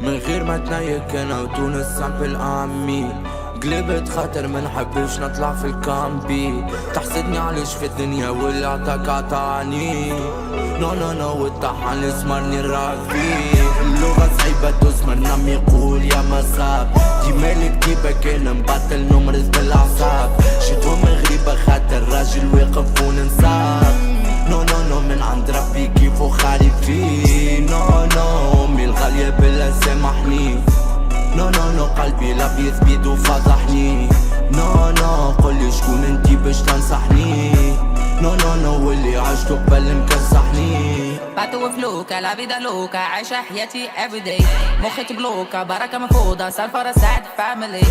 من غير ما تنيك انا وتونس سامبل عمي قلبت خاطر ما نحبش نطلع في الكامبي. تحسدني علاش في الدنيا واللي عطاك عطاني. نو نو نو والطحن اسمرني الراكبي. اللغة صعيبة تسمر نم يقول يا مصاب. دي مالك كيبك انا مبطل نمرز بالاعصاب. شتهم غريبة خاطر راجل واقف وننصاب. نو نو نو من عند ربي كيفو خارفي. نو نو امي الغالية بالله سامحني. نو نو نو قلبي لابيض بيد وفضحني. نو نو قولي شكون انتي باش تنصحني. نو نو نو واللي عشتو قبل مكسحني. باتو وفلوكا لا فيدا لوكا عايشة حياتي everyday. مخي تبلوكا بركة مفروضة سالفة سعد فاميلي.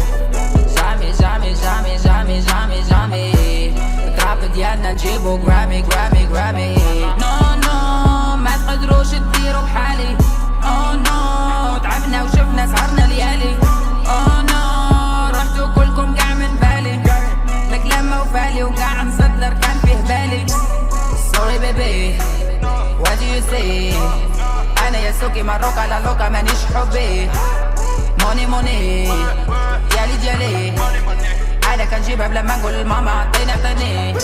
جامي جامي جامي جامي جامي جامي التراب ديالنا نجيبو جرامي جرامي جرامي. نو نو ما تقدروش تديرو بحالي. او نو تعبنا وشفنا سهرنا ليالي. او نو رحتو كلكم قاع من بالي. لك لما وفالي وقاع نصدر كان فيه بالي. Sorry baby what do you say. انا يا سوكي مروكا لا لوكا مانيش حبي. موني موني ديالي ديالي. عادة كنجيبها بلا ما نقول ماما عطيني عطيني.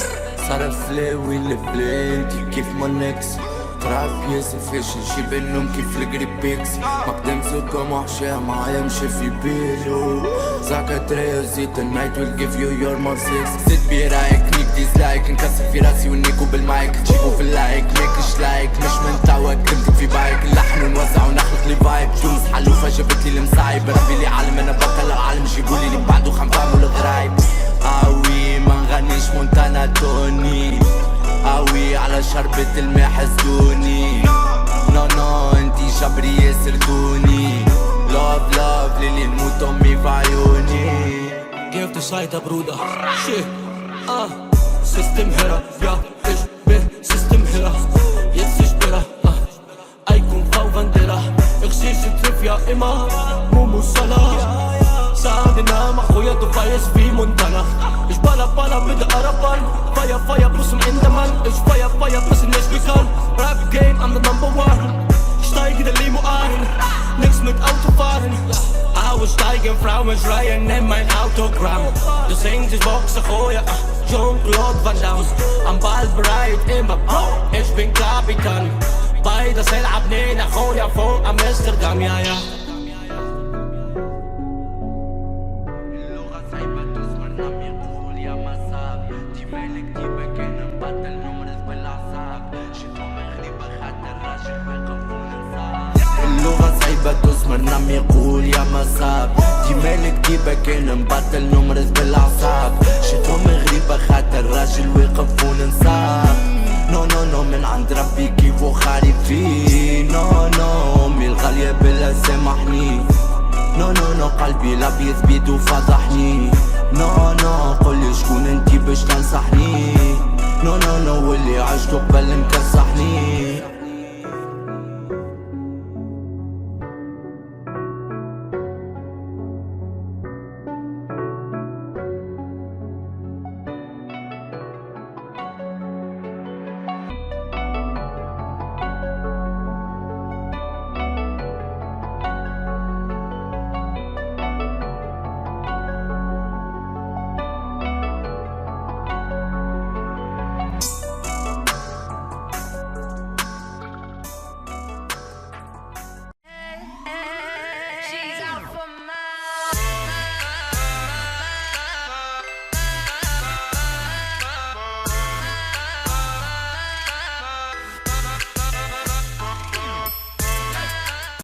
صرف لي البلاد كيف مونكس. تراب ياسف فاش نشي بينهم كيف الجريبيكس. مقدم سوكم وحشا معايا مشي في بيلو. زاكا تريو زيت النايت ويل جيف يو يور مور سيكس. زيد برايك نيك ديزلايك نكسر في راسي ونيكو بالمايك. نجيبو في اللايك ماكش لايك مش من توا كلمتك في بايك. نلحن ونوزع ونخلق لي فايب. تونس حلوفة جابت لي المصايب. ربي لي عالم انا بطل العالم جيبولي اللي بعدو خنفامو الغرايب. اوي ما نغنيش مونتانا توني. اوي على شربة الماء حسدوني. نو نو انتي جبري يسردوني. لوف لوف للي نموت امي في عيوني. كيف تشايطة برودة شي سيستم هيرا يا ايش به سيستم هيرا يتسش بيرا ايكون فاو فانديرا اغسيش تريف يا اما مومو صلاة. ساعدنا مع خويا دفايس في مونتانا. ايش بالا بالا بدا ارابان. فايا فايا بوسم اندمان. ايش فايا فايا بس الناس بيكان. راب جيم I'm the number one. Steigen de limo aan. Niks met autovaren. Oude steigen vrouwen schreien in mijn autogram. De zingt is boksen gooien. Jean-Claude Van Damme. Am Ball bereit immer. Ich bin Kapitan. Beide selab nena gooien voor Amsterdam ja ja. اللغة صعيبة تسمر نم يقول يا مصاب. دي مالك كيبا كان مبطل نمرز بالاعصاب. شتهم غريبة خاطر راجل واقف وننصاب. نو نو نو من عند ربي كيفو خارفي. نو نو امي الغالية بالله سامحني. نو نو نو قلبي لابيض بيد وفضحني. نو نو قولي شكون انتي باش تنصحني. نو نو نو واللي عشتو قبل مكسحني.